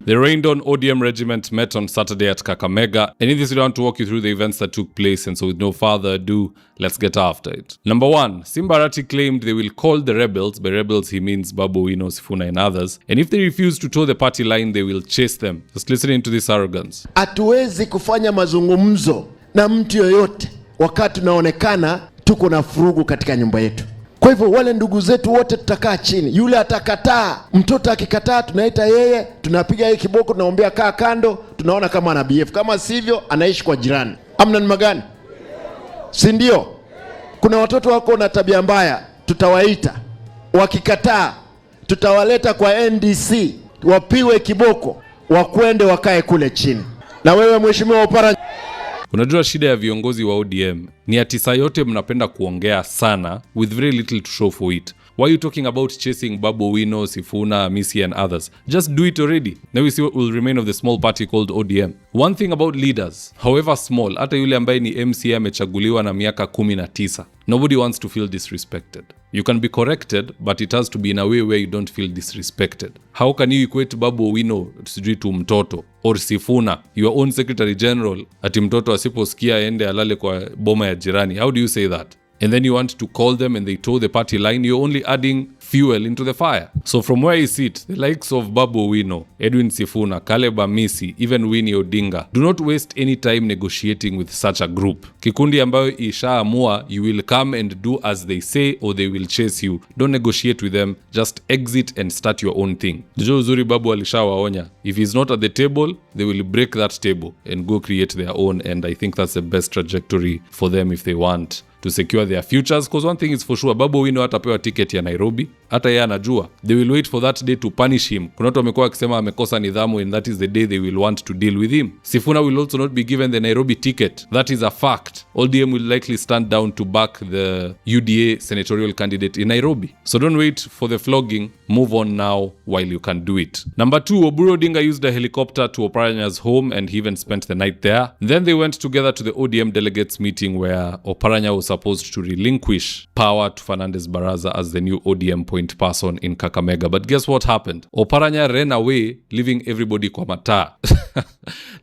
The rained-on ODM regiment met on Saturday at Kakamega, and in this video I want to walk you through the events that took place, and so with no further ado, let's get after it. Number 1, Simba Arati claimed they will call the rebels, by rebels he means Babu Owino, Sifuna and others, and if they refuse to toe the party line, they will chase them. Just listening to this arrogance. Hatuwezi kufanya mazungumzo na mtu yoyote wakati tunaonekana tuko na furugu katika nyumba yetu. Kwa hivyo wale ndugu zetu wote tutakaa chini. Yule atakataa, mtoto akikataa tunaita yeye, tunapiga yeye kiboko, tunaombea kaa kando, tunaona kama ana BF. Kama sivyo anaishi kwa jirani. Amna ni magani? Si ndio? Kuna watoto wako na tabia mbaya, tutawaita. Wakikataa, tutawaleta kwa NDC, wapiwe kiboko, wakwende wakae kule chini. Na wewe mheshimiwa Oparanya, unajua shida ya viongozi wa ODM ni ati saa yote mnapenda kuongea sana with very little to show for it. Why are you talking about chasing Babu Owino, Sifuna, Misi and others? Just do it already. Now we see what will remain of the small party called ODM. One thing about leaders, however small, hata yule ambaye ni MCA amechaguliwa na miaka 19, nobody wants to feel disrespected. You can be corrected, but it has to be in a way where you don't feel disrespected. How can you equate Babu Owino sijui tu mtoto or Sifuna, your own secretary general, ati mtoto asiposikia aende alale kwa boma ya jirani? How do you say that? And then you want to call them and they toe the party line, you're only adding fuel into the fire. So from where you sit, the likes of Babu Owino, Edwin Sifuna, Caleb Amisi, even Winnie Odinga, do not waste any time negotiating with such a group. Kikundi ambayo ishaamua, you will come and do as they say or they will chase you. Don't negotiate with them, just exit and start your own thing. Jojo uzuri Babu alishawaonya, if he's not at the table, they will break that table and go create their own, and I think that's the best trajectory for them if they want to secure their futures, because one thing is for sure, Babu Owino hatapewa ticket ya Nairobi, hata yeye anajua. They will wait for that day to punish him. Kuna watu wamekuwa wakisema amekosa nidhamu, and that is the day they will want to deal with him. Sifuna will also not be given the Nairobi ticket. That is a fact. ODM will likely stand down to back the UDA senatorial candidate in Nairobi. So don't wait for the flogging. Move on now while you can do it. Number 2, Oburu Odinga used a helicopter to Oparanya's home and he even spent the night there. Then they went together to the ODM delegates meeting where Oparanya was supposed to relinquish power to Fernandez Baraza as the new ODM point person in Kakamega. But guess what happened? Oparanya ran away, leaving everybody kwa mataa.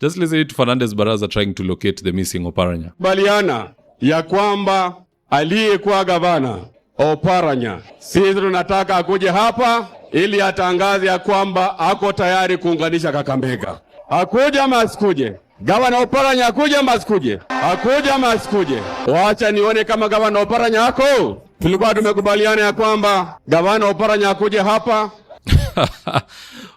Just listen to Fernandez Baraza trying to locate the missing Oparanya. Baliana ya kwamba aliyekuwa gavana Oparanya, sisi tunataka akuje hapa ili atangaze ya kwamba ako tayari kuunganisha Kakamega. Akuje ama asikuje? Gavana Oparanya akuje ama asikuje? Akuje ama asikuje? Wacha nione kama gavana Oparanya ako. Tulikuwa tumekubaliana ya kwamba gavana Oparanya akuje hapa.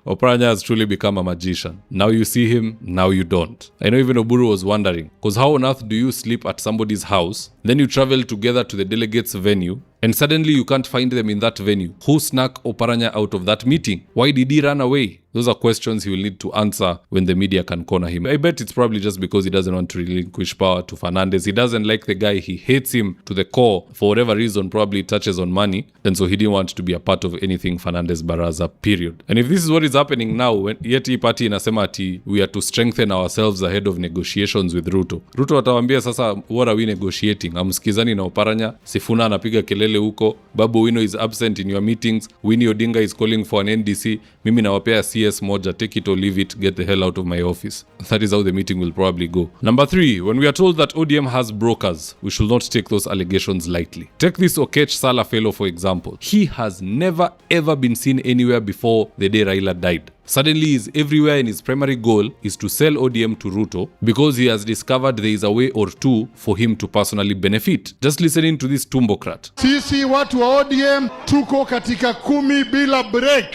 Oparanya has truly become a magician. Now you see him, now you don't. I know even Oburu was wondering, because how on earth do you sleep at somebody's house, then you travel together to the delegates venue, and suddenly you can't find them in that venue? Who snuck Oparanya out of that meeting? Why did he run away? Those are questions he will need to answer when the media can corner him. I bet it's probably just because he doesn't want to relinquish power to Fernandez. He doesn't like the guy. He hates him to the core. For whatever reason, probably touches on money. And so he didn't want to be a part of anything Fernandez Baraza, period. And if this is what is happening now, when Yeti party inasema ati we are to strengthen ourselves ahead of negotiations with Ruto. Ruto atawambia sasa, what are we negotiating? Amsikizani na Oparanya, Sifuna anapiga kelele huko, Babu Owino is absent in your meetings, Winnie Odinga is calling for an NDC, mimi nawapea CS moja, take it or leave it, get the hell out of my office. That is how the meeting will probably go. Number 3, when we are told that ODM has brokers, we should not take those allegations lightly. Take this Okech Sala fellow for example. He has never ever been seen anywhere before the day Raila died. Suddenly he is everywhere and his primary goal is to sell ODM to Ruto because he has discovered there is a way or two for him to personally benefit. Just listening to this tumbocrat. Sisi watu wa ODM tuko katika 10 bila break.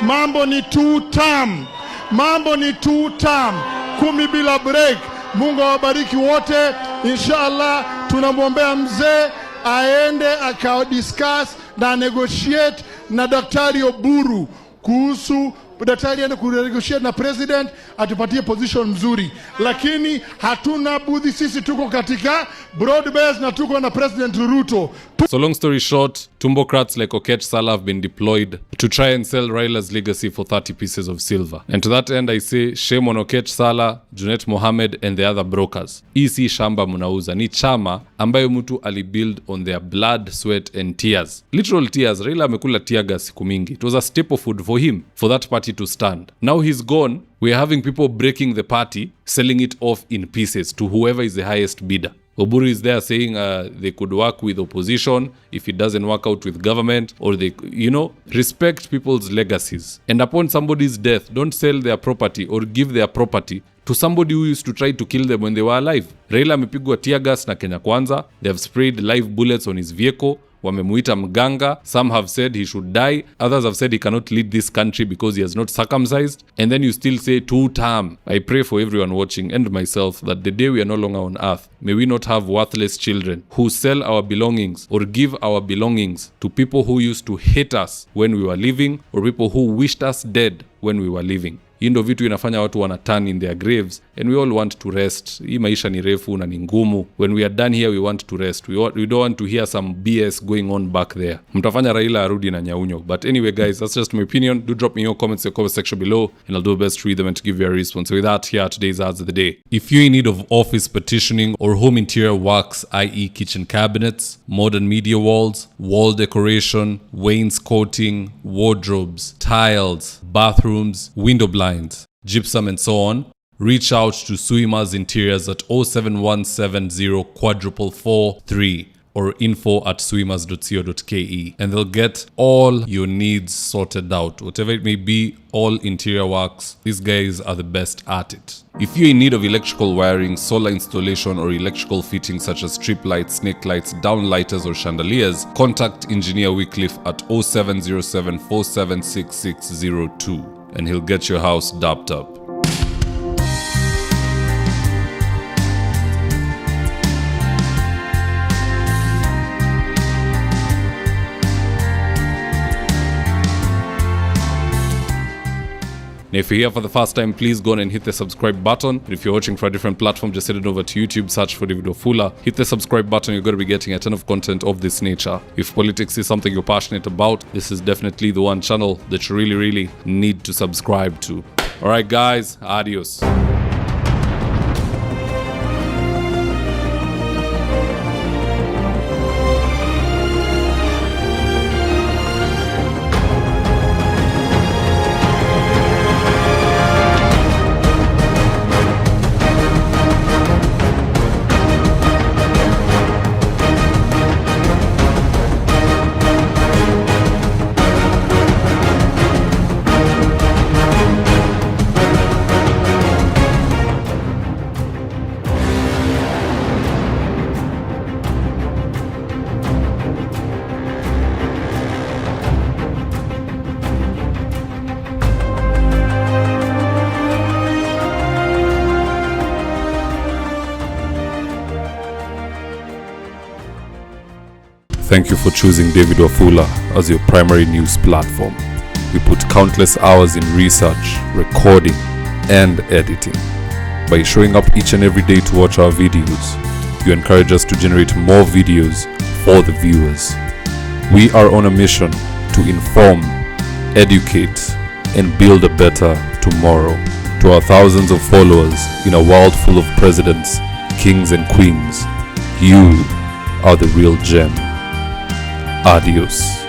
Mambo ni 2 term. Mambo ni 2 term. 10 bila break. Mungu awabariki wote. Inshallah tunamwombea mzee aende akadiscuss na negotiate na Daktari Oburu kuhusu daktari ende kunegotiate na president atupatie position nzuri, lakini hatuna budhi. Sisi tuko katika broad base na tuko na President Ruto. So long story short, Tumbocrats like Okech Sala have been deployed to try and sell Raila's legacy for 30 pieces of silver. And to that end, I say shame on Okech Sala, Junet Mohammed and the other brokers. Isi shamba munauza ni chama ambayo mtu alibuild on their blood, sweat and tears. Literal tears. Raila amekula tear gas siku mingi. It was a staple food for him, for that party to stand. Now he's gone. We are having people breaking the party, selling it off in pieces to whoever is the highest bidder. Oburu is there saying they could work with opposition if it doesn't work out with government, or they, respect people's legacies. And upon somebody's death, don't sell their property or give their property to somebody who used to try to kill them when they were alive. Raila amepigwa tear gas na Kenya Kwanza. They have sprayed live bullets on his vehicle. Wamemuita mganga. Some have said he should die. Others have said he cannot lead this country because he has not circumcised. And then you still say 2-term. I pray for everyone watching and myself that the day we are no longer on earth, may we not have worthless children who sell our belongings or give our belongings to people who used to hate us when we were living, or people who wished us dead when we were living. Hii ndo vitu inafanya watu wana turn in their graves, and we all want to rest. Hii maisha ni refu na ni ngumu. When we are done here, we want to rest. We don't want to hear some BS going on back there. Mtafanya Raila arudi na nyaunyo. But anyway guys, that's just my opinion. Do drop me your comments in the comment section below, and I'll do my best to read them and to give you a response. So with that, here are today's ads of the day. If you're in need of office petitioning or home interior works, i.e. kitchen cabinets, modern media walls, wall decoration, wainscoting, wardrobes, tiles, bathrooms, window blinds, gypsum and so on, reach out to Suima's Interiors at 07170 443 or info@suimas.co.ke, and they'll get all your needs sorted out. Whatever it may be, all interior works, these guys are the best at it. If you're in need of electrical wiring, solar installation or electrical fittings such as strip lights, snake lights, downlighters or chandeliers, contact Engineer Wycliffe at 0707 476602 and he'll get your house dapped up. Now, if you're here for the first time, please go on and hit the subscribe button. And if you're watching for a different platform, just head over to YouTube, search for David Wafula, hit the subscribe button. You're going to be getting a ton of content of this nature. If politics is something you're passionate about, this is definitely the one channel that you really need to subscribe to. All right, guys, adios. Thank you for choosing David Wafula as your primary news platform. We put countless hours in research, recording, and editing. By showing up each and every day to watch our videos, you encourage us to generate more videos for the viewers. We are on a mission to inform, educate, and build a better tomorrow. To our thousands of followers in a world full of presidents, kings, and queens, you are the real gem. Adios.